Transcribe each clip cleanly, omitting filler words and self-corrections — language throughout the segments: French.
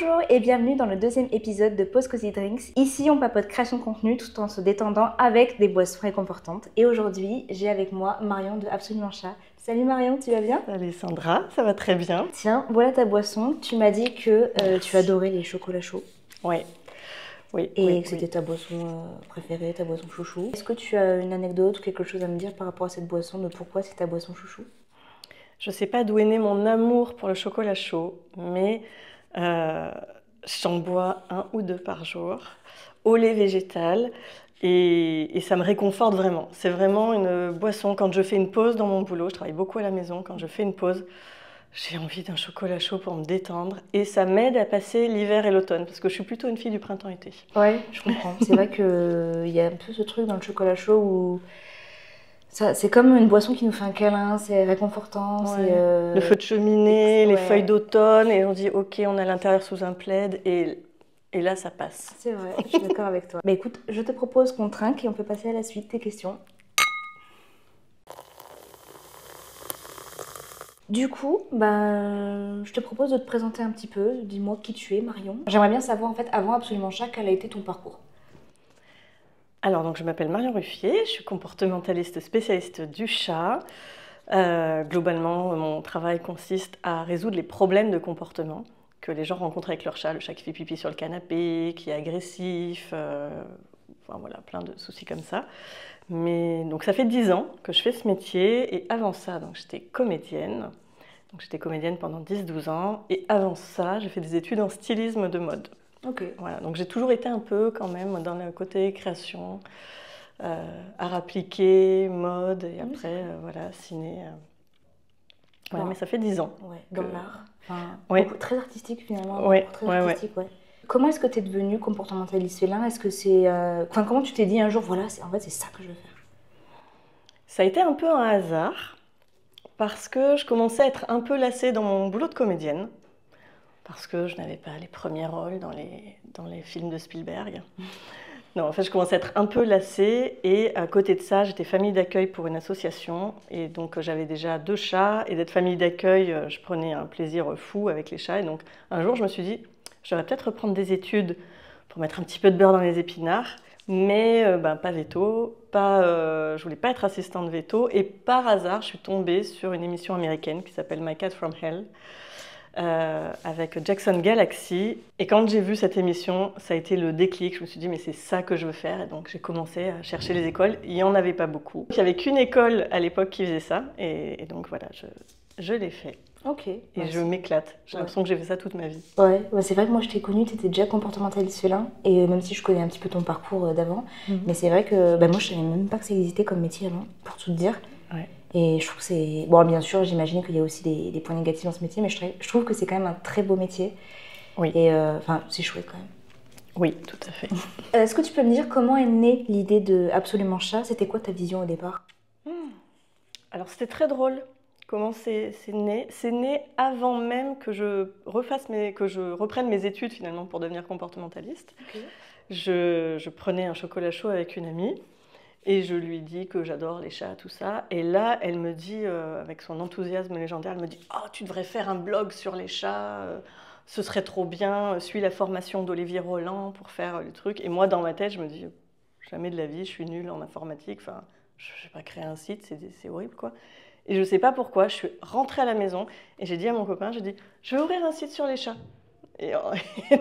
Bonjour et bienvenue dans le deuxième épisode de Pause Cozy Drinks. Ici, on papote création de contenu tout en se détendant avec des boissons réconfortantes. Et aujourd'hui, j'ai avec moi Marion de Absolument Chat. Salut Marion, tu vas bien? Salut Sandra, ça va très bien. Tiens, voilà ta boisson. Tu m'as dit que tu adorais les chocolats chauds. Oui, oui, Et oui, que c'était oui. ta boisson préférée, ta boisson chouchou. Est-ce que tu as une anecdote ou quelque chose à me dire par rapport à cette boisson, de pourquoi c'est ta boisson chouchou? Je ne sais pas d'où est né mon amour pour le chocolat chaud, mais j'en bois 1 ou 2 par jour, au lait végétal, et ça me réconforte vraiment. C'est vraiment une boisson, quand je fais une pause dans mon boulot, je travaille beaucoup à la maison, quand je fais une pause, j'ai envie d'un chocolat chaud pour me détendre, et ça m'aide à passer l'hiver et l'automne, parce que je suis plutôt une fille du printemps-été. Ouais, je comprends. C'est vrai qu'il y a un peu ce truc dans le chocolat chaud où c'est comme une boisson qui nous fait un câlin, c'est réconfortant, Ouais. c'est... Le feu de cheminée, les ouais. feuilles d'automne, et on dit ok, on est à l'intérieur sous un plaid, et là ça passe. C'est vrai, je suis d'accord avec toi. Bah écoute, je te propose qu'on trinque et on peut passer à la suite, tes questions. Du coup, je te propose de te présenter un petit peu. Dis-moi qui tu es, Marion. J'aimerais bien savoir, en fait, avant Absolument Chat, quel a été ton parcours. Alors donc je m'appelle Marion Ruffier, je suis comportementaliste spécialiste du chat. Globalement, mon travail consiste à résoudre les problèmes de comportement que les gens rencontrent avec leur chat. Le chat qui fait pipi sur le canapé, qui est agressif, enfin voilà, plein de soucis comme ça. Mais donc ça fait 10 ans que je fais ce métier, et avant ça, donc j'étais comédienne. Donc j'étais comédienne pendant 10-12 ans, et avant ça, j'ai fait des études en stylisme de mode. Ok. Voilà, donc j'ai toujours été un peu quand même dans le côté création, art appliqué, mode, et après voilà, ciné. Ouais, Bon. mais ça fait 10 ans. Ouais, dans l'art. Enfin, Oui. très artistique finalement. Ouais, Très ouais, ouais. artistique, ouais. Comment est-ce que tu es devenue comportementaliste félin? Est-ce que c'est... Enfin, comment tu t'es dit un jour, voilà, en fait, c'est ça que je veux faire? Ça a été un peu un hasard, parce que je commençais à être un peu lassée dans mon boulot de comédienne, parce que je n'avais pas les premiers rôles dans les films de Spielberg. Non, en fait, je commençais à être un peu lassée, et à côté de ça, j'étais famille d'accueil pour une association, et donc j'avais déjà 2 chats, et d'être famille d'accueil, je prenais un plaisir fou avec les chats, et donc un jour, je me suis dit, je devrais peut-être reprendre des études pour mettre un petit peu de beurre dans les épinards, mais pas veto, je voulais pas être assistante veto, et par hasard, je suis tombée sur une émission américaine qui s'appelle My Cat from Hell, avec Jackson Galaxy, et quand j'ai vu cette émission, ça a été le déclic. Je me suis dit mais c'est ça que je veux faire, et donc j'ai commencé à chercher les écoles. Il n'y en avait pas beaucoup, il n'y avait qu'une école à l'époque qui faisait ça, et donc voilà, je l'ai fait. Ok. Et Ouais, je m'éclate, j'ai ouais. l'impression que j'ai fait ça toute ma vie. Ouais, c'est vrai que moi je t'ai connue, tu étais déjà comportementaliste félin, et même si je connais un petit peu ton parcours d'avant, mais c'est vrai que moi je savais même pas que ça existait comme métier avant, pour tout te dire. Ouais. Et je trouve que c'est... Bon, bien sûr, j'imagine qu'il y a aussi des points négatifs dans ce métier, mais je trouve que c'est quand même un très beau métier. Oui. Et enfin, c'est chouette quand même. Oui, tout à fait. Est-ce que tu peux me dire comment est née l'idée de Absolument Chat? C'était quoi ta vision au départ? Alors c'était très drôle. Comment c'est né? C'est né avant même que je reprenne mes études finalement pour devenir comportementaliste. Okay. Je prenais un chocolat chaud avec une amie, et je lui dis que j'adore les chats, tout ça. Et là, elle me dit, avec son enthousiasme légendaire, elle me dit « Oh, tu devrais faire un blog sur les chats, ce serait trop bien, suis la formation d'Olivier Roland pour faire le truc. » Et moi, dans ma tête, je me dis « Jamais de la vie, je suis nulle en informatique, enfin, je ne vais pas créer un site, c'est horrible, quoi. » Et je ne sais pas pourquoi, je suis rentrée à la maison, et j'ai dit à mon copain, j'ai dit « Je vais ouvrir un site sur les chats. » Et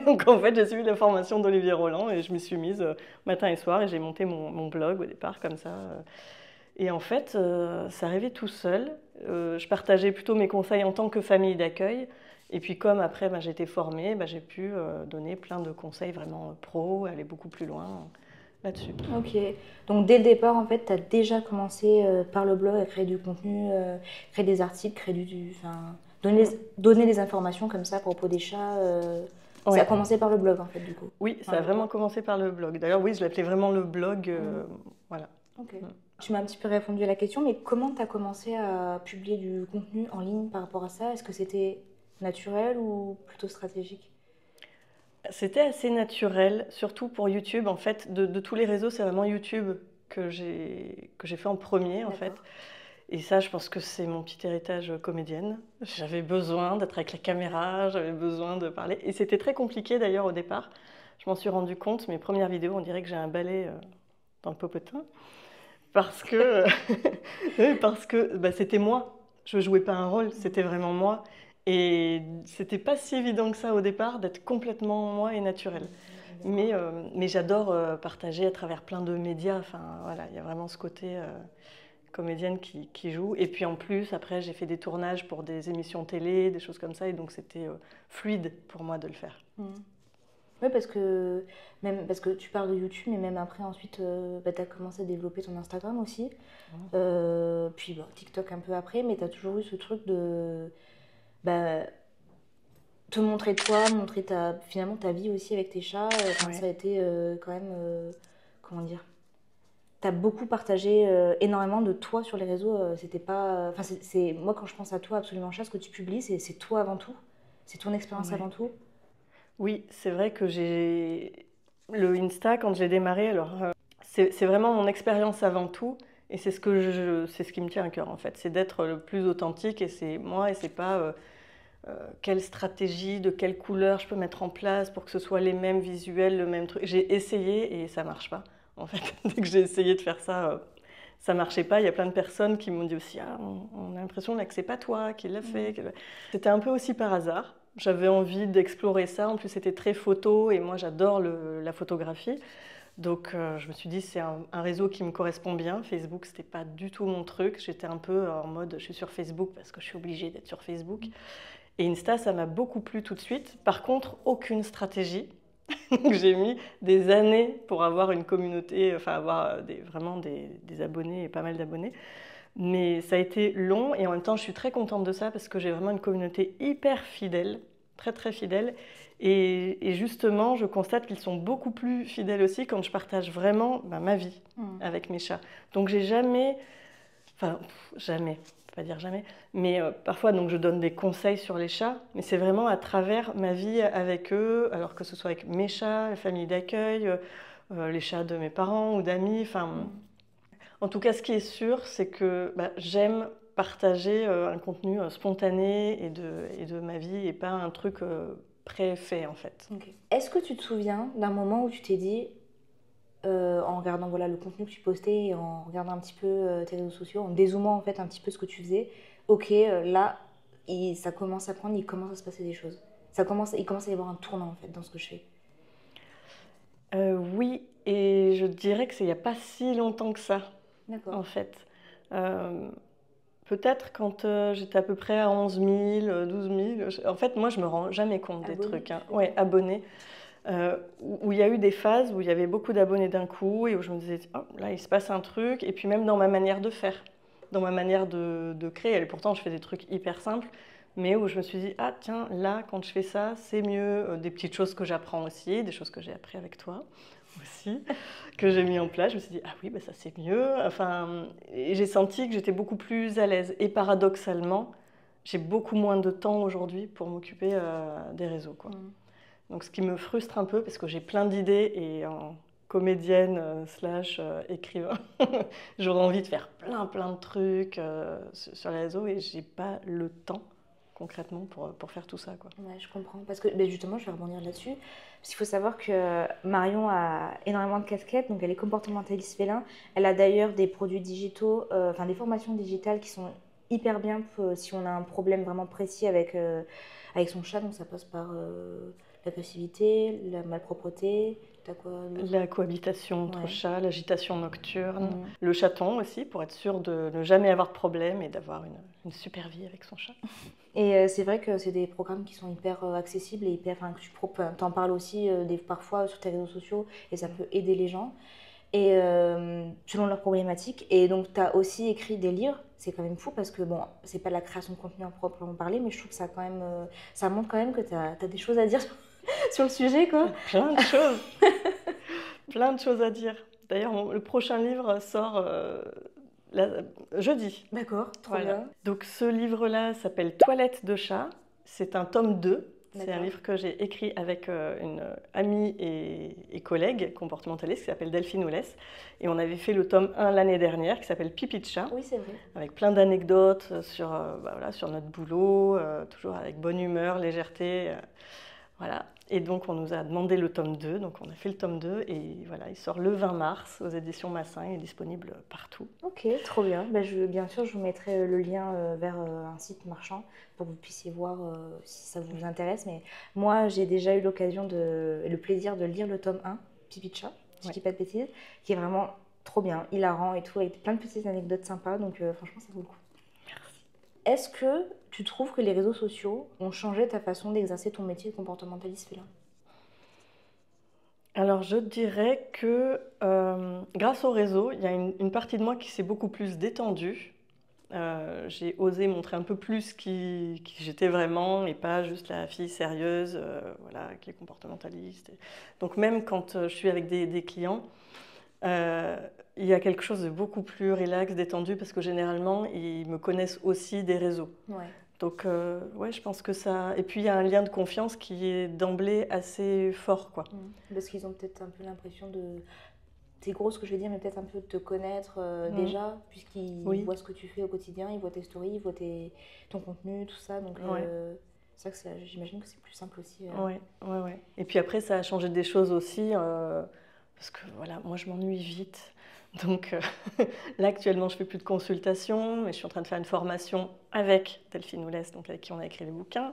donc en fait, j'ai suivi la formation d'Olivier Roland, et je m'y suis mise matin et soir, et j'ai monté mon blog au départ comme ça. Et en fait, ça arrivait tout seul. Je partageais plutôt mes conseils en tant que famille d'accueil. Et puis comme après j'ai été formée, j'ai pu donner plein de conseils vraiment pro, aller beaucoup plus loin là-dessus. Ok, donc dès le départ, en fait, tu as déjà commencé par le blog à créer du contenu, créer des articles, enfin, donner des informations comme ça à propos des chats. Ouais. Ça a commencé par le blog, en fait, du coup. Oui, ça a vraiment commencé par le blog. D'ailleurs, oui, je l'appelais vraiment le blog. Voilà. Ok. Tu m'as un petit peu répondu à la question, mais comment tu as commencé à publier du contenu en ligne par rapport à ça? Est-ce que c'était naturel ou plutôt stratégique? C'était assez naturel, surtout pour YouTube. En fait, de tous les réseaux, c'est vraiment YouTube que j'ai fait en premier, en fait. Et ça, je pense que c'est mon petit héritage comédienne. J'avais besoin d'être avec la caméra, j'avais besoin de parler. Et c'était très compliqué d'ailleurs au départ. Je m'en suis rendu compte, mes premières vidéos, on dirait que j'ai un balai dans le popotin. Parce que, oui, parce que c'était moi. Je ne jouais pas un rôle, c'était vraiment moi. Et c'était pas si évident que ça au départ d'être complètement moi et naturel. Mais j'adore partager à travers plein de médias. Enfin, voilà, il y a vraiment ce côté comédienne qui joue. Et puis en plus, après, j'ai fait des tournages pour des émissions télé, des choses comme ça. Et donc, c'était fluide pour moi de le faire. Oui, parce que tu parles de YouTube, mais même après, ensuite, tu as commencé à développer ton Instagram aussi. Puis TikTok un peu après, mais tu as toujours eu ce truc de te montrer toi, montrer finalement ta vie aussi avec tes chats. Ouais. Ça a été quand même, comment dire, tu as beaucoup partagé énormément de toi sur les réseaux. C'était pas, enfin, moi, quand je pense à toi, absolument chat, ce que tu publies, c'est toi avant tout. C'est ton expérience avant tout. Oui, c'est vrai que le Insta, quand j'ai démarré, alors c'est vraiment mon expérience avant tout, et c'est c'est ce qui me tient à cœur en fait, c'est d'être le plus authentique, et c'est moi, et c'est pas quelle stratégie, de quelle couleur je peux mettre en place pour que ce soit les mêmes visuels, le même truc. J'ai essayé et ça marche pas. En fait, dès que j'ai essayé de faire ça, ça marchait pas. Il y a plein de personnes qui m'ont dit aussi, ah, on a l'impression là que c'est pas toi qui l'a fait. C'était un peu aussi par hasard. J'avais envie d'explorer ça. En plus, c'était très photo et moi, j'adore la photographie. Donc, je me suis dit, c'est un réseau qui me correspond bien. Facebook, c'était pas du tout mon truc. J'étais un peu en mode, je suis sur Facebook parce que je suis obligée d'être sur Facebook. Et Insta, ça m'a beaucoup plu tout de suite. Par contre, aucune stratégie. J'ai mis des années pour avoir une communauté, enfin avoir vraiment des abonnés et pas mal d'abonnés. Mais ça a été long et en même temps, je suis très contente de ça parce que j'ai vraiment une communauté hyper fidèle, très très fidèle. Et justement, je constate qu'ils sont beaucoup plus fidèles aussi quand je partage vraiment ma vie avec mes chats. Donc j'ai jamais, enfin jamais, pas dire jamais, mais parfois donc je donne des conseils sur les chats, mais c'est vraiment à travers ma vie avec eux, alors que ce soit avec mes chats, la famille d'accueil, les chats de mes parents ou d'amis, enfin. En tout cas, ce qui est sûr, c'est que j'aime partager un contenu spontané et de ma vie et pas un truc préfait en fait. Okay. Est-ce que tu te souviens d'un moment où tu t'es dit, en regardant voilà, le contenu que tu postais et en regardant un petit peu tes réseaux sociaux, en dézoomant en fait un petit peu ce que tu faisais, ok, là, ça commence à prendre, il commence à se passer des choses. Il commence à y avoir un tournant en fait dans ce que je fais. Oui, et je dirais que c'est il n'y a pas si longtemps que ça. D'accord. En fait. Peut-être quand j'étais à peu près à 11 000, 12 000. En fait, moi, je me rends jamais compte des trucs. Hein. Ouais, abonnés. Où il y a eu des phases où il y avait beaucoup d'abonnés d'un coup et où je me disais, oh, là, il se passe un truc. Et puis même dans ma manière de faire, dans ma manière de créer. Et pourtant, je fais des trucs hyper simples. Mais où je me suis dit, ah tiens, là, quand je fais ça, c'est mieux. Des petites choses que j'apprends aussi, des choses que j'ai appris avec toi aussi, que j'ai mis en place. Je me suis dit, ah oui, ça c'est mieux. Enfin, et j'ai senti que j'étais beaucoup plus à l'aise. Et paradoxalement, j'ai beaucoup moins de temps aujourd'hui pour m'occuper des réseaux, quoi. Donc ce qui me frustre un peu, parce que j'ai plein d'idées et en comédienne / écrivain, j'aurais envie de faire plein de trucs sur les réseaux et j'ai pas le temps concrètement pour faire tout ça, quoi. Ouais, je comprends. Parce que justement, je vais rebondir là-dessus. Parce qu'il faut savoir que Marion a énormément de casquettes. Donc, elle est comportementaliste félin. Elle a d'ailleurs des produits digitaux, enfin des formations digitales qui sont hyper bien si on a un problème vraiment précis avec son chat. Donc, ça passe par l'agressivité, la malpropreté. T'as quoi d'autre ? La cohabitation entre chats, l'agitation nocturne, le chaton aussi, pour être sûr de ne jamais avoir de problème et d'avoir une super vie avec son chat. Et c'est vrai que c'est des programmes qui sont hyper accessibles et hyper, enfin, que tu t'en parles aussi parfois sur tes réseaux sociaux et ça peut aider les gens et selon leurs problématiques. Et donc, tu as aussi écrit des livres. C'est quand même fou parce que, bon, c'est pas la création de contenu en proprement parler, mais je trouve que ça, quand même, ça montre quand même que tu as des choses à dire sur le sujet, quoi. Plein de choses. Plein de choses à dire. D'ailleurs, le prochain livre sort jeudi. D'accord, trop bien. Donc ce livre-là s'appelle Toilette de chat. C'est un tome 2. C'est un D'accord. livre que j'ai écrit avec une amie et collègue comportementaliste qui s'appelle Delphine Oulès. Et on avait fait le tome 1 l'année dernière qui s'appelle Pipi de chat, Oui, c'est vrai. avec plein d'anecdotes sur, voilà, sur notre boulot, toujours avec bonne humeur, légèreté. Voilà. Et donc on nous a demandé le tome 2, donc on a fait le tome 2 et voilà, il sort le 20 mars aux éditions Massin, il est disponible partout. Ok, trop bien. Ben, bien sûr, je vous mettrai le lien vers un site marchand pour que vous puissiez voir si ça vous intéresse. Mais moi, j'ai déjà eu l'occasion le plaisir de lire le tome 1, Pipi de chat, si je dis pas de bêtises, qui est vraiment trop bien, hilarant et tout, avec plein de petites anecdotes sympas. Donc franchement, ça vaut le coup. Est-ce que tu trouves que les réseaux sociaux ont changé ta façon d'exercer ton métier de comportementaliste félin? Alors je dirais que grâce au réseau, il y a une partie de moi qui s'est beaucoup plus détendue. J'ai osé montrer un peu plus qui j'étais vraiment et pas juste la fille sérieuse voilà, qui est comportementaliste. Donc même quand je suis avec des clients, il y a quelque chose de beaucoup plus relax, détendu, parce que généralement, ils me connaissent aussi des réseaux. Ouais. Donc, ouais, je pense que ça. Et puis, il y a un lien de confiance qui est d'emblée assez fort, quoi. Parce qu'ils ont peut-être un peu l'impression de. C'est gros ce que je veux dire, mais peut-être un peu de te connaître déjà, puisqu'ils voient ce que tu fais au quotidien, ils voient tes stories, ils voient ton contenu, tout ça. Donc, c'est vrai que j'imagine que c'est plus simple aussi. Ouais. Et puis après, ça a changé des choses aussi, parce que voilà, moi je m'ennuie vite. Donc là, actuellement, je fais plus de consultation, mais je suis en train de faire une formation avec Delphine Oulès, donc avec qui on a écrit les bouquins.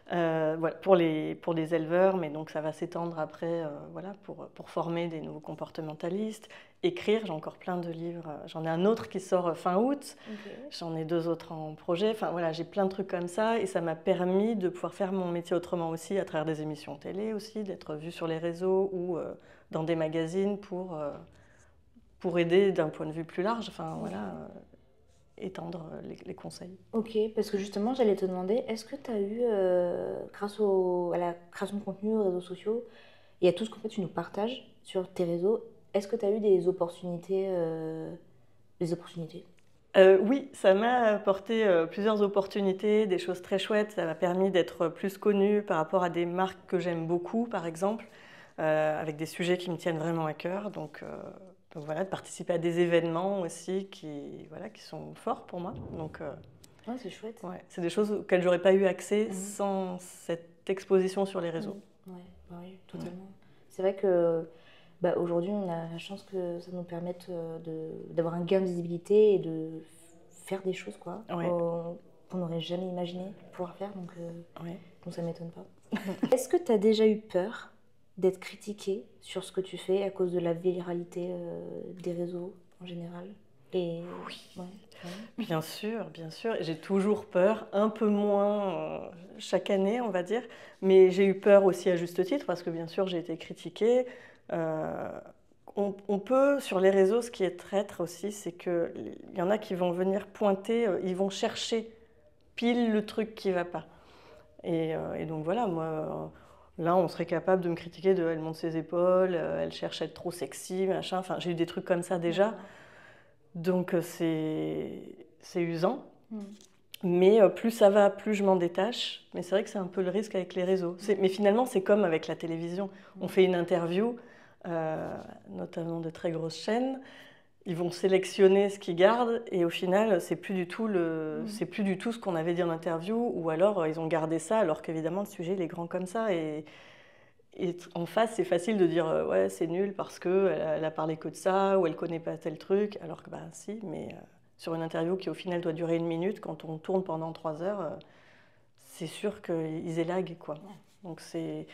Voilà, pour les éleveurs, mais donc ça va s'étendre après voilà, pour former des nouveaux comportementalistes. Écrire, j'ai encore plein de livres. J'en ai un autre qui sort fin août, j'en ai 2 autres en projet. Enfin voilà, j'ai plein de trucs comme ça et ça m'a permis de pouvoir faire mon métier autrement aussi, à travers des émissions télé aussi, d'être vue sur les réseaux ou dans des magazines pour aider d'un point de vue plus large. Enfin voilà. Étendre les conseils. Ok, parce que justement, j'allais te demander, est-ce que tu as eu, grâce à la création de contenu, aux réseaux sociaux, et à tout ce que tu nous partages sur tes réseaux, est-ce que tu as eu des opportunités, Oui, ça m'a apporté plusieurs opportunités, des choses très chouettes. Ça m'a permis d'être plus connue par rapport à des marques que j'aime beaucoup, par exemple, avec des sujets qui me tiennent vraiment à cœur. Donc voilà, de participer à des événements aussi qui sont forts pour moi. Donc, Ouais, c'est chouette. ouais, c'est des choses auxquelles j'aurais pas eu accès sans cette exposition sur les réseaux. Ouais, bah oui, totalement. C'est vrai que aujourd'hui, on a la chance que ça nous permette d'avoir un gain de visibilité et de faire des choses quoi, qu'on n'aurait jamais imaginé pouvoir faire, donc ça ne m'étonne pas. Est-ce que tu as déjà eu peur d'être critiqué sur ce que tu fais à cause de la viralité des réseaux en général? Et... Oui, bien sûr. J'ai toujours peur, un peu moins chaque année, on va dire. Mais j'ai eu peur aussi à juste titre, parce que bien sûr, j'ai été critiquée. On peut, sur les réseaux, ce qui est traître aussi, c'est qu'il y en a qui vont venir pointer, ils vont chercher pile le truc qui ne va pas. Et donc voilà, moi, là, on serait capable de me critiquer de elle monte ses épaules, elle cherche à être trop sexy, machin. Enfin, j'ai eu des trucs comme ça déjà. Donc c'est usant. Mais plus ça va, plus je m'en détache. Mais c'est vrai que c'est un peu le risque avec les réseaux. Mais finalement, c'est comme avec la télévision. On fait une interview, notamment de très grosses chaînes. Ils vont sélectionner ce qu'ils gardent et au final, c'est plus du tout ce qu'on avait dit en interview. Ou alors, ils ont gardé ça alors qu'évidemment, le sujet, il est grand comme ça. Et en face, c'est facile de dire ouais, c'est nul parce qu'elle a parlé que de ça ou elle connaît pas tel truc. Alors que, bah, si, mais sur une interview qui au final doit durer 1 minute, quand on tourne pendant 3 heures, c'est sûr qu'ils élaguent, quoi. Donc c'est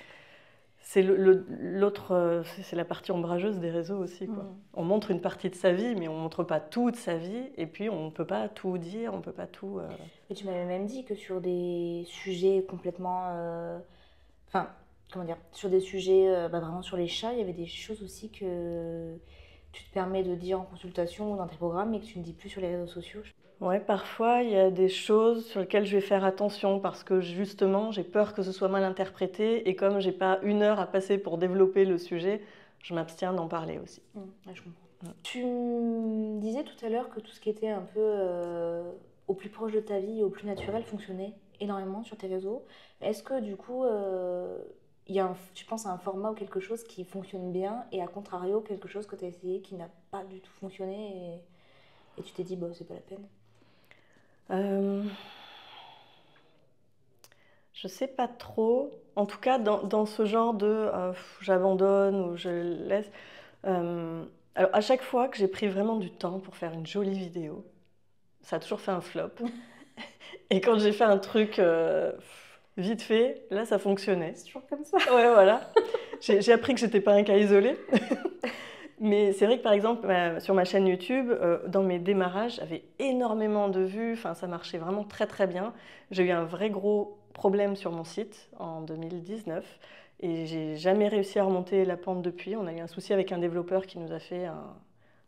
l'autre, c'est la partie ombrageuse des réseaux aussi, quoi. On montre une partie de sa vie, mais on montre pas toute sa vie. Et puis on peut pas tout dire, on peut pas tout. Et tu m'avais même dit que sur des sujets complètement, enfin, comment dire, sur des sujets vraiment sur les chats, il y avait des choses aussi que tu te permets de dire en consultation ou dans tes programmes et que tu ne dis plus sur les réseaux sociaux. Ouais, parfois il y a des choses sur lesquelles je vais faire attention parce que justement j'ai peur que ce soit mal interprété et comme j'ai pas 1 heure à passer pour développer le sujet, je m'abstiens d'en parler aussi. Ouais, je comprends. Tu me disais tout à l'heure que tout ce qui était un peu au plus proche de ta vie, au plus naturel, fonctionner énormément sur tes réseaux. Est-ce que du coup, il y a tu penses à un format ou quelque chose qui fonctionne bien et à contrario, quelque chose que tu as essayé qui n'a pas du tout fonctionné et tu t'es dit, bon, c'est pas la peine? Euh, je sais pas trop. En tout cas, dans ce genre de j'abandonne ou je laisse. Alors, à chaque fois que j'ai pris vraiment du temps pour faire une jolie vidéo, ça a toujours fait un flop. Et quand j'ai fait un truc vite fait, là, ça fonctionnait. C'est toujours comme ça. Ouais, voilà. J'ai appris que j'étais pas un cas isolé. Mais c'est vrai que par exemple, sur ma chaîne YouTube, dans mes démarrages, j'avais énormément de vues. Enfin, ça marchait vraiment très très bien. J'ai eu un vrai gros problème sur mon site en 2019 et j'ai jamais réussi à remonter la pente depuis. On a eu un souci avec un développeur qui nous a fait un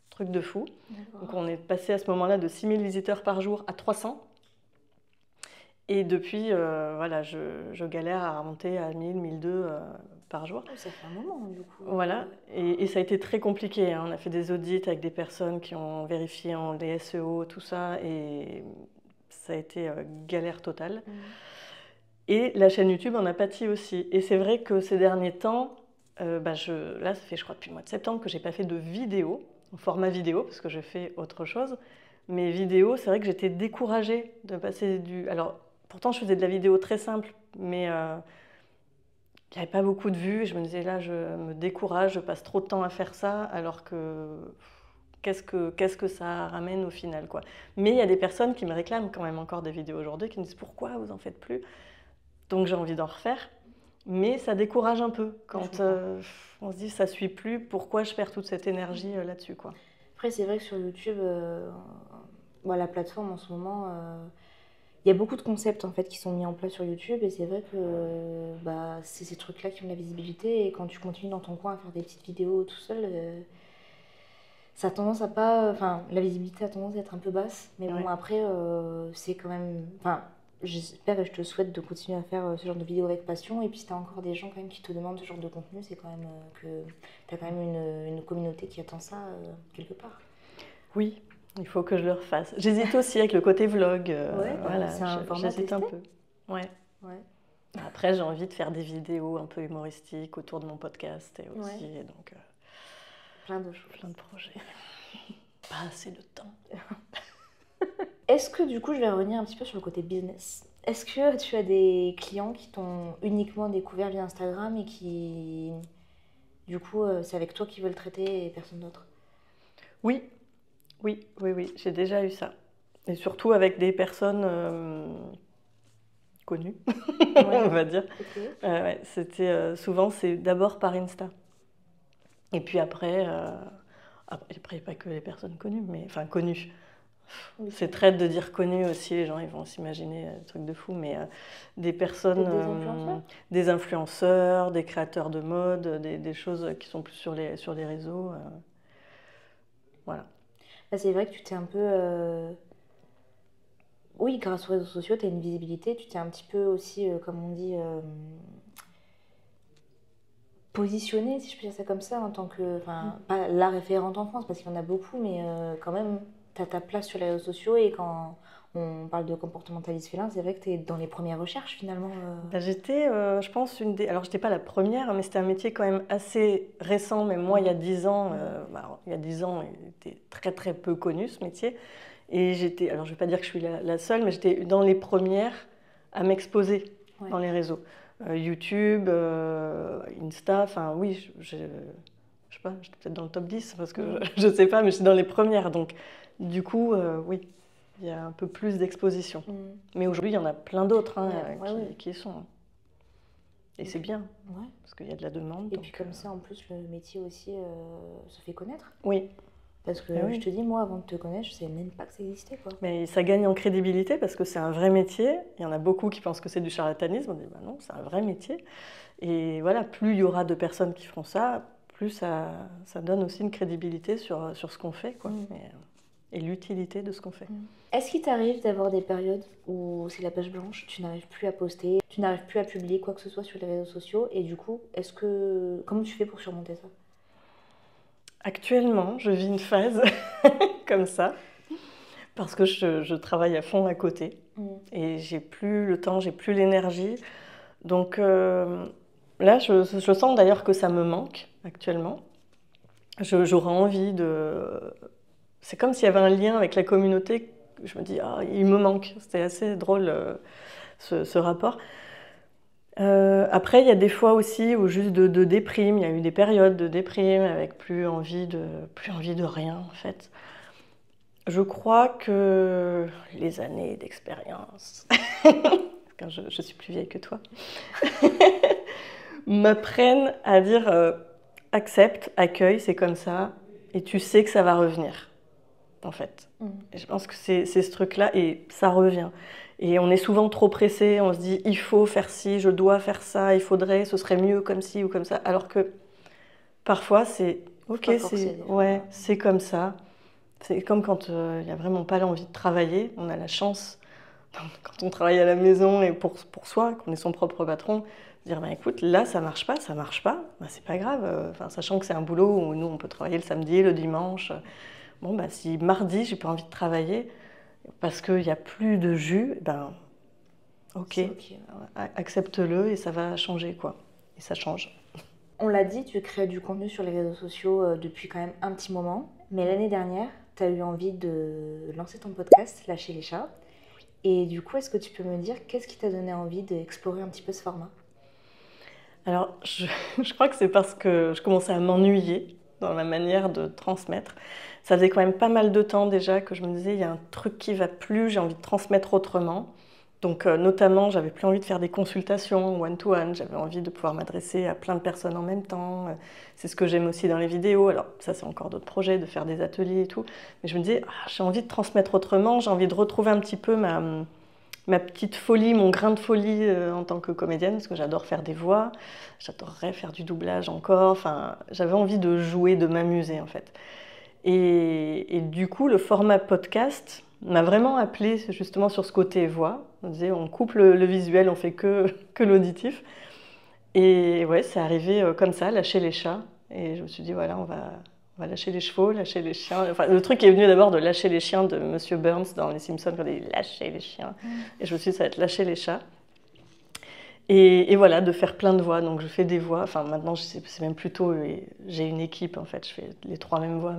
truc de fou. Donc on est passé à ce moment-là de 6000 visiteurs par jour à 300. Et depuis, voilà, je galère à remonter à 1000, 1002 par jour. Oh, ça fait un moment, du coup. Voilà, et ça a été très compliqué, hein. On a fait des audits avec des personnes qui ont vérifié les SEO, tout ça, et ça a été galère totale. Et la chaîne YouTube en a pâti aussi. Et c'est vrai que ces derniers temps, là, ça fait, je crois, depuis le mois de septembre que j'ai pas fait de vidéo, en format vidéo, parce que je fais autre chose. Mais vidéo, c'est vrai que j'étais découragée de passer du... Alors, pourtant, je faisais de la vidéo très simple, mais il n'y avait pas beaucoup de vues. Je me disais, là, je me décourage, je passe trop de temps à faire ça, alors que qu'est-ce que ça ramène au final, quoi. Mais il y a des personnes qui me réclament quand même encore des vidéos aujourd'hui, qui me disent, pourquoi vous en faites plus? Donc j'ai envie d'en refaire. Mais ça décourage un peu quand on se dit, ça ne suit plus, pourquoi je perds toute cette énergie là-dessus, quoi. Après, c'est vrai que sur YouTube, la plateforme en ce moment, il y a beaucoup de concepts en fait qui sont mis en place sur YouTube et c'est vrai que c'est ces trucs-là qui ont de la visibilité et quand tu continues dans ton coin à faire des petites vidéos tout seul, ça a tendance à pas, enfin la visibilité a tendance à être un peu basse, mais bon après c'est quand même, enfin j'espère et je te souhaite de continuer à faire ce genre de vidéos avec passion et puis si tu as encore des gens quand même qui te demandent ce genre de contenu, c'est quand même que tu as quand même une communauté qui attend ça quelque part. Oui. Il faut que je le refasse. J'hésite aussi avec le côté vlog. Voilà, c'est un format j'hésite un testé. peu. Ouais. Après, j'ai envie de faire des vidéos un peu humoristiques autour de mon podcast et aussi. Et donc, plein de choses. Plein de projets. Pas assez de temps. Est-ce que du coup, je vais revenir un petit peu sur le côté business. Est-ce que tu as des clients qui t'ont uniquement découvert via Instagram et qui, du coup, c'est avec toi qu'ils veulent traiter et personne d'autre? Oui, j'ai déjà eu ça. Et surtout avec des personnes connues, on va dire. Okay. C'était souvent, c'est d'abord par Insta. Et puis après, pas que les personnes connues, mais enfin connues. C'est traite de dire connu aussi, les gens ils vont s'imaginer des trucs de fou, mais des personnes, des influenceurs, des créateurs de mode, des choses qui sont plus sur les réseaux. Voilà. C'est vrai que tu t'es un peu... Oui, grâce aux réseaux sociaux, tu as une visibilité, tu t'es un petit peu aussi, comme on dit, positionnée, si je peux dire ça comme ça, en tant que... Enfin, pas la référente en France, parce qu'il y en a beaucoup, mais quand même... Tu as ta place sur les réseaux sociaux et quand on parle de comportementaliste félin, c'est vrai que tu es dans les premières recherches finalement. J'étais, je pense, alors j'étais pas la première, mais c'était un métier quand même assez récent, même moi il y a 10 ans, il y a 10 ans, il était très très peu connu ce métier. Et j'étais, alors je vais pas dire que je suis la seule, mais j'étais dans les premières à m'exposer dans les réseaux. YouTube, Insta, enfin oui, je sais pas, j'étais peut-être dans le top 10 parce que je sais pas, mais je suis dans les premières. Donc, du coup, oui, il y a un peu plus d'exposition. Mais aujourd'hui, il y en a plein d'autres qui y sont. Et c'est bien, parce qu'il y a de la demande. Et puis comme ça, en plus, le métier aussi se fait connaître. Oui. Parce que je te dis, moi, avant de te connaître, je ne savais même pas que ça existait, quoi. Mais ça gagne en crédibilité parce que c'est un vrai métier. Il y en a beaucoup qui pensent que c'est du charlatanisme. On dit, bah non, c'est un vrai métier. Et voilà, plus il y aura de personnes qui feront ça, plus ça donne aussi une crédibilité sur ce qu'on fait, quoi. Et l'utilité de ce qu'on fait. Est-ce qu'il t'arrive d'avoir des périodes où c'est la page blanche, tu n'arrives plus à poster, tu n'arrives plus à publier quoi que ce soit sur les réseaux sociaux et du coup, comment tu fais pour surmonter ça? Actuellement, je vis une phase comme ça parce que je travaille à fond à côté et j'ai plus le temps, j'ai plus l'énergie. Donc là, je sens d'ailleurs que ça me manque actuellement. J'aurais envie de... C'est comme s'il y avait un lien avec la communauté. Je me dis, ah, il me manque. C'était assez drôle ce rapport. Après, il y a des fois aussi où juste de déprime. Il y a eu des périodes de déprime avec plus envie de rien en fait. Je crois que les années d'expérience, quand je suis plus vieille que toi, m'apprennent à dire accepte, accueille, c'est comme ça, et tu sais que ça va revenir, en fait. Et je pense que c'est ce truc-là, et ça revient. Et on est souvent trop pressé, on se dit il faut faire ci, je dois faire ça, il faudrait, ce serait mieux comme ci ou comme ça, alors que parfois c'est ok, c'est comme ça. C'est comme quand il n'y a vraiment pas l'envie de travailler, on a la chance, quand on travaille à la maison et pour soi, qu'on est son propre patron, de dire bah, écoute, là ça marche pas, bah, c'est pas grave, sachant que c'est un boulot où nous on peut travailler le samedi, le dimanche. Bon, bah, si mardi j'ai pas envie de travailler parce qu'il n'y a plus de jus, ben ok, accepte-le et ça va changer quoi. Et ça change. On l'a dit, tu crées du contenu sur les réseaux sociaux depuis quand même un petit moment, mais l'année dernière, tu as eu envie de lancer ton podcast, Lâcher les chats. Et du coup, est-ce que tu peux me dire qu'est-ce qui t'a donné envie d'explorer un petit peu ce format? Alors, je crois que c'est parce que je commençais à m'ennuyer dans la manière de transmettre. Ça faisait quand même pas mal de temps déjà que je me disais, il y a un truc qui va plus, j'ai envie de transmettre autrement. Donc, notamment, j'avais plus envie de faire des consultations one-to-one, j'avais envie de pouvoir m'adresser à plein de personnes en même temps. C'est ce que j'aime aussi dans les vidéos. Alors, ça, c'est encore d'autres projets, de faire des ateliers et tout. Mais je me disais, j'ai envie de transmettre autrement, j'ai envie de retrouver un petit peu ma petite folie, mon grain de folie en tant que comédienne, parce que j'adore faire des voix, j'adorerais faire du doublage encore, enfin, j'avais envie de jouer, de m'amuser en fait. Et du coup, le format podcast m'a vraiment appelée justement sur ce côté voix. On disait, on coupe le visuel, on fait que l'auditif. Et ouais, c'est arrivé comme ça, lâcher les chats. Et je me suis dit, voilà, on va lâcher les chevaux, lâcher les chiens. Enfin, le truc est venu d'abord de lâcher les chiens de Monsieur Burns dans Les Simpsons, quand il dit lâcher les chiens. Et je me suis dit, ça va être lâcher les chats. Et voilà, de faire plein de voix. Donc je fais des voix. Enfin, maintenant, c'est même plutôt. J'ai une équipe, en fait. Je fais les 3 mêmes voix,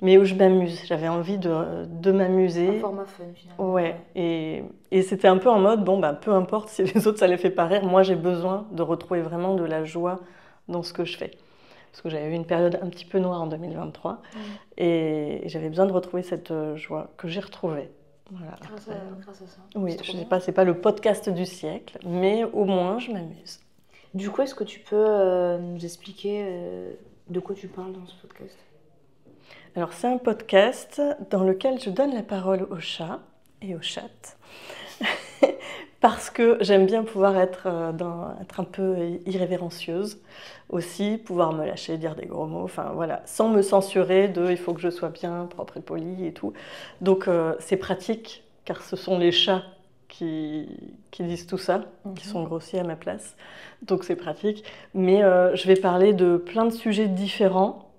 mais où je m'amuse. J'avais envie de m'amuser. Un format fun, finalement. Ouais. Et c'était un peu en mode, bon, bah, peu importe si les autres, ça les fait pas rire. Moi, j'ai besoin de retrouver vraiment de la joie dans ce que je fais. Parce que j'avais eu une période un petit peu noire en 2023 et j'avais besoin de retrouver cette joie que j'ai retrouvée. Voilà, grâce à ça. Oui, je ne sais pas, c'est pas le podcast du siècle, mais au moins je m'amuse. Du coup, est-ce que tu peux nous expliquer de quoi tu parles dans ce podcast? Alors c'est un podcast dans lequel je donne la parole aux chats et aux chattes. Parce que j'aime bien pouvoir être un peu irrévérencieuse aussi, pouvoir me lâcher, dire des gros mots, enfin voilà, sans me censurer il faut que je sois bien propre et poli et tout. Donc c'est pratique, car ce sont les chats qui disent tout ça, qui sont grossiers à ma place. Donc c'est pratique. Mais je vais parler de plein de sujets différents,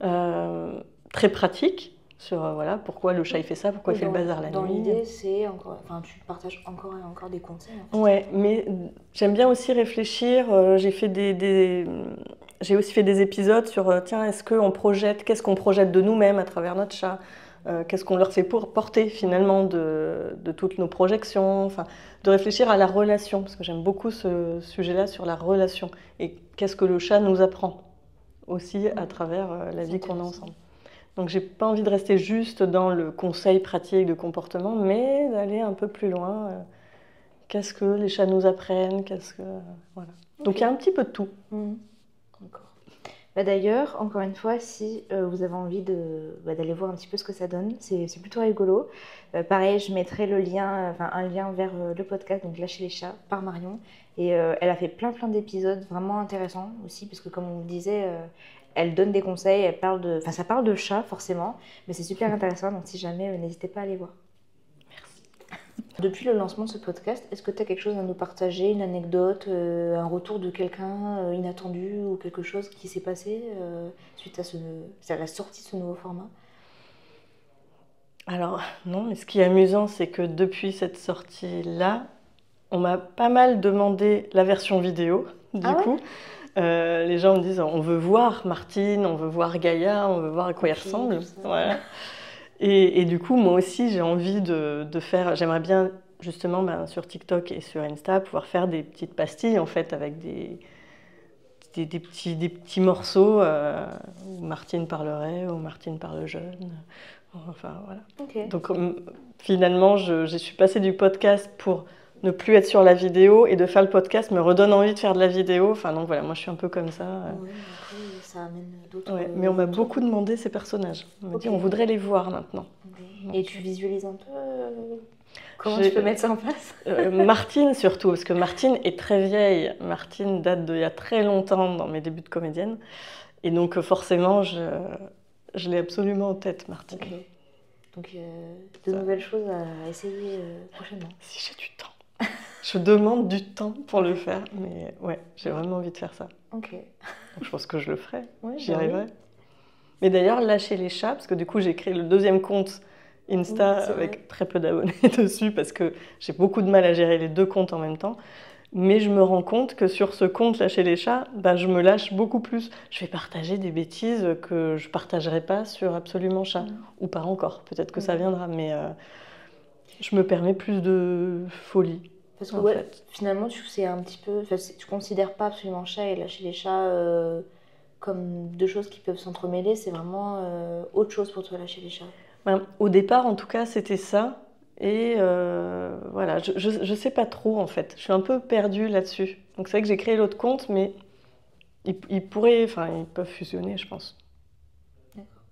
très pratiques. Sur voilà, pourquoi le chat il fait ça, pourquoi il fait le bazar la nuit. Dans l'idée, c'est tu partages encore et encore des conseils. En fait. Ouais, mais j'aime bien aussi réfléchir. J'ai aussi fait des épisodes sur tiens, qu'est-ce qu'on projette de nous-mêmes à travers notre chat, qu'est-ce qu'on leur fait pour porter finalement de toutes nos projections, enfin, de réfléchir à la relation, parce que j'aime beaucoup ce sujet-là sur la relation et qu'est-ce que le chat nous apprend aussi à travers la vie qu'on a ensemble. Donc j'ai pas envie de rester juste dans le conseil pratique de comportement, mais d'aller un peu plus loin. Qu'est-ce que les chats nous apprennent, voilà. Okay. Donc il y a un petit peu de tout. D'accord. Bah, d'ailleurs, encore une fois, si vous avez envie d'aller voir un petit peu ce que ça donne, c'est plutôt rigolo. Pareil, je mettrai un lien vers le podcast, donc Lâcher les chats, par Marion. Et elle a fait plein d'épisodes vraiment intéressants aussi, parce que comme on vous disait, elle donne des conseils, ça parle de chats forcément, mais c'est super intéressant, donc si jamais, n'hésitez pas à aller voir. Merci. Depuis le lancement de ce podcast, est-ce que tu as quelque chose à nous partager, une anecdote, un retour de quelqu'un inattendu ou quelque chose qui s'est passé suite à la sortie de ce nouveau format? Alors, non, mais ce qui est amusant, c'est que depuis cette sortie-là, on m'a pas mal demandé la version vidéo, du Ah ouais? coup. Les gens me disent, on veut voir Martine, on veut voir Gaïa, on veut voir à quoi il Compris, tout ressemble. ça. Voilà. Et du coup, moi aussi, j'ai envie de faire. J'aimerais bien, justement, ben, sur TikTok et sur Insta, pouvoir faire des petites pastilles, en fait, avec des petits morceaux où Martine parlerait, où Martine parle jeune. Enfin, voilà. Ok. Donc, finalement, je suis passée du podcast pour ne plus être sur la vidéo et de faire le podcast me redonne envie de faire de la vidéo. Enfin, donc voilà, moi je suis un peu comme ça. Ouais, mais après, ça amène d'autres Ouais. Mais on m'a trucs. beaucoup demandé ces personnages. On m'a Ok. dit, on voudrait les voir maintenant. Ok. Donc, Et tu visualises un peu comment j'ai- tu peux mettre ça en place? Martine surtout, parce que Martine est très vieille. Martine date d'il y a très longtemps dans mes débuts de comédienne. Et donc forcément, je l'ai absolument en tête, Martine. Ok. Donc, de nouvelles choses à essayer prochainement. Si j'ai du temps. Je demande du temps pour le faire, mais ouais, j'ai vraiment envie de faire ça. Ok. Donc, je pense que je le ferai, Oui, j'y bah oui. arriverai. Mais d'ailleurs, lâcher les chats, parce que du coup, j'ai créé le deuxième compte Insta Oui, c'est vrai. avec très peu d'abonnés dessus, parce que j'ai beaucoup de mal à gérer les deux comptes en même temps. Mais je me rends compte que sur ce compte lâcher les chats, bah, je me lâche beaucoup plus. Je vais partager des bêtises que je partagerai pas sur Absolument Chat. Ou pas encore, peut-être que ça viendra, mais je me permets plus de folie. Parce que En ouais, fait. finalement, c'est un petit peu. Enfin, tu considères pas absolument chat et lâcher les chats comme deux choses qui peuvent s'entremêler. C'est vraiment autre chose pour toi, lâcher les chats. Ben, au départ, en tout cas, c'était ça. Et voilà, je sais pas trop en fait. Je suis un peu perdue là-dessus. Donc c'est vrai que j'ai créé l'autre compte, mais ils pourraient, enfin, ils peuvent fusionner, je pense.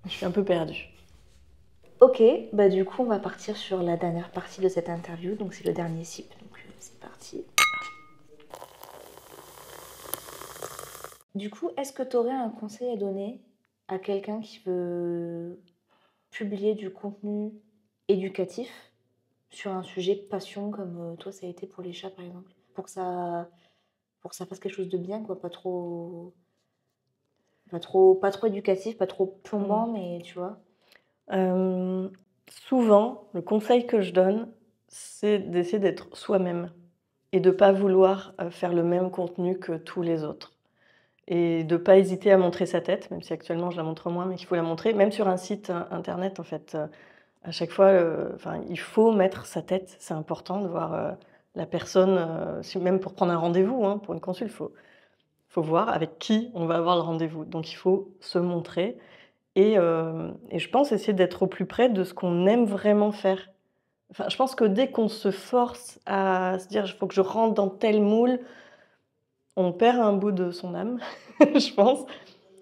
Je suis un peu perdue. Ok, bah du coup, on va partir sur la dernière partie de cette interview. Donc, c'est le dernier sip. Donc, c'est parti. Du coup, est-ce que tu aurais un conseil à donner à quelqu'un qui veut publier du contenu éducatif sur un sujet passion comme toi ça a été pour les chats par exemple, pour que ça fasse quelque chose de bien quoi, pas trop éducatif, pas trop plombant, mais tu vois. Euh, Souvent, le conseil que je donne, c'est d'essayer d'être soi-même et de pas vouloir faire le même contenu que tous les autres. Et de pas hésiter à montrer sa tête, même si actuellement je la montre moins, mais qu'il faut la montrer, même sur un site internet en fait. À chaque fois, enfin, il faut mettre sa tête, c'est important de voir la personne, même pour prendre un rendez-vous, hein, pour une consulte, faut voir avec qui on va avoir le rendez-vous. Donc il faut se montrer et je pense essayer d'être au plus près de ce qu'on aime vraiment faire. Enfin, je pense que dès qu'on se force à se dire: «Il faut que je rentre dans tel moule», on perd un bout de son âme, je pense.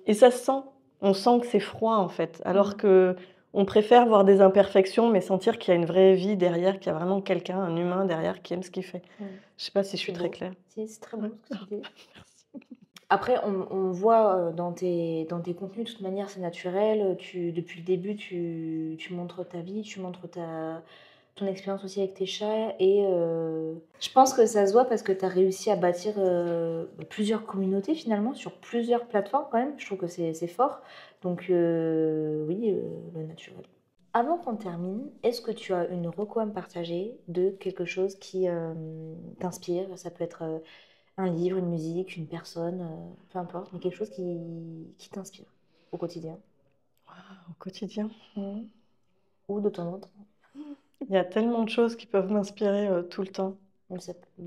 Et ça se sent. On sent que c'est froid, en fait, alors qu'on préfère voir des imperfections, mais sentir qu'il y a une vraie vie derrière, qu'il y a vraiment quelqu'un, un humain derrière qui aime ce qu'il fait. Je sais pas si je suis très claire. Si, c'est très beau ce que tu dis. Après, on voit dans dans tes contenus, de toute manière, c'est naturel. Depuis le début, tu montres ta vie, tu montres ton expérience aussi avec tes chats. Et je pense que ça se voit parce que tu as réussi à bâtir plusieurs communautés finalement, sur plusieurs plateformes quand même. Je trouve que c'est fort. Donc oui, le naturel. Avant qu'on termine, est-ce que tu as une reco à me partager de quelque chose qui t'inspire? Ça peut être un livre, une musique, une personne, peu importe, mais quelque chose qui t'inspire au quotidien. Au quotidien, Ou de temps en temps. il y a tellement de choses qui peuvent m'inspirer tout le temps. Même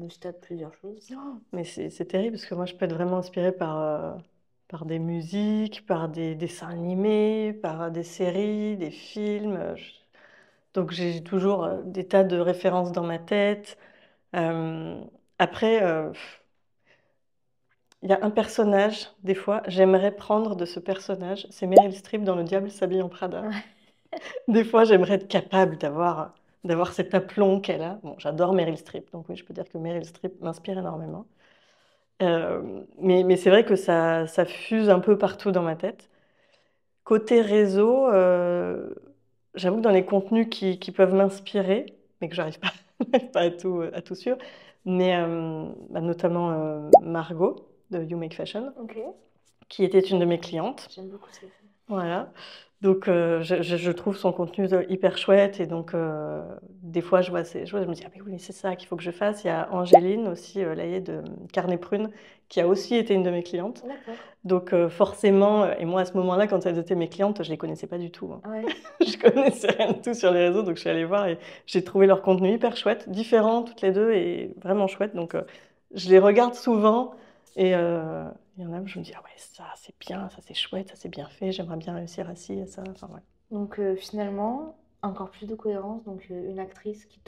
si t'as plusieurs choses. Mais c'est terrible parce que moi, je peux être vraiment inspirée par des musiques, par des dessins animés, par des séries, des films. Donc j'ai toujours des tas de références dans ma tête. Euh, Après, il y a un personnage, des fois, j'aimerais prendre de ce personnage. C'est Meryl Streep dans Le Diable s'habille en Prada. Ouais. Des fois, j'aimerais être capable d'avoir cet aplomb qu'elle a. Bon, j'adore Meryl Streep, donc oui, je peux dire que Meryl Streep m'inspire énormément. Mais c'est vrai que ça fuse un peu partout dans ma tête. Côté réseau, j'avoue que dans les contenus qui peuvent m'inspirer, mais que j'arrive pas, pas à tout suivre, mais bah, notamment Margot de You Make Fashion, Ok, qui était une de mes clientes. j'aime beaucoup ce qu'elle fait. Voilà. Donc, je trouve son contenu hyper chouette et donc, des fois, je vois ses choses, je me dis: «Ah mais oui, mais c'est ça qu'il faut que je fasse». Il y a Angéline aussi, Layet de Carnet Prune, qui a aussi été une de mes clientes. D'accord. Donc, forcément, et moi, à ce moment-là, quand elles étaient mes clientes, je les connaissais pas du tout, hein. Ouais. Je connaissais rien du tout sur les réseaux, donc je suis allée voir et j'ai trouvé leur contenu hyper chouette, différents toutes les 2 et vraiment chouette. Donc, je les regarde souvent et il y en a où je me dis: «Ah ouais, ça, c'est bien, ça, c'est chouette, ça, c'est bien fait, j'aimerais bien réussir à ci, à ça». Enfin, ouais. Donc finalement, encore plus de cohérence, donc une actrice qui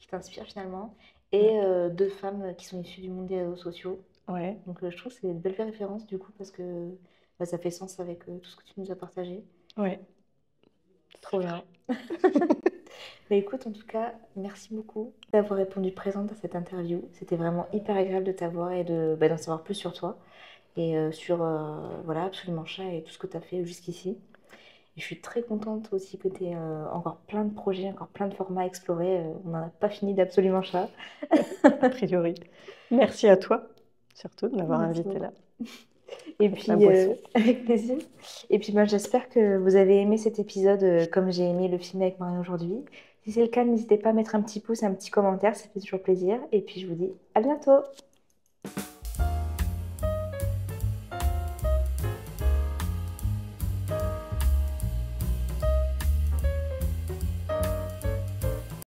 t'inspire finalement, Ouais. et deux femmes qui sont issues du monde des réseaux sociaux. Ouais. Donc je trouve que c'est une belle référence du coup, parce que bah, ça fait sens avec tout ce que tu nous as partagé. Ouais. Trop bien. Mais écoute, en tout cas, merci beaucoup d'avoir répondu présente à cette interview. C'était vraiment hyper agréable de t'avoir et d'en savoir plus sur toi et sur voilà, Absolument Chat et tout ce que tu as fait jusqu'ici. Et je suis très contente aussi que tu aies encore plein de projets, encore plein de formats à explorer. On n'en a pas fini d'Absolument Chat. A priori. Merci à toi, surtout, de m'avoir Merci invitée beaucoup. là Et avec ta puis, boisson. avec plaisir. Et puis, ben, j'espère que vous avez aimé cet épisode comme j'ai aimé le film avec Marie aujourd'hui. Si c'est le cas, n'hésitez pas à mettre un petit pouce, un petit commentaire, ça fait toujours plaisir. Et puis, je vous dis à bientôt.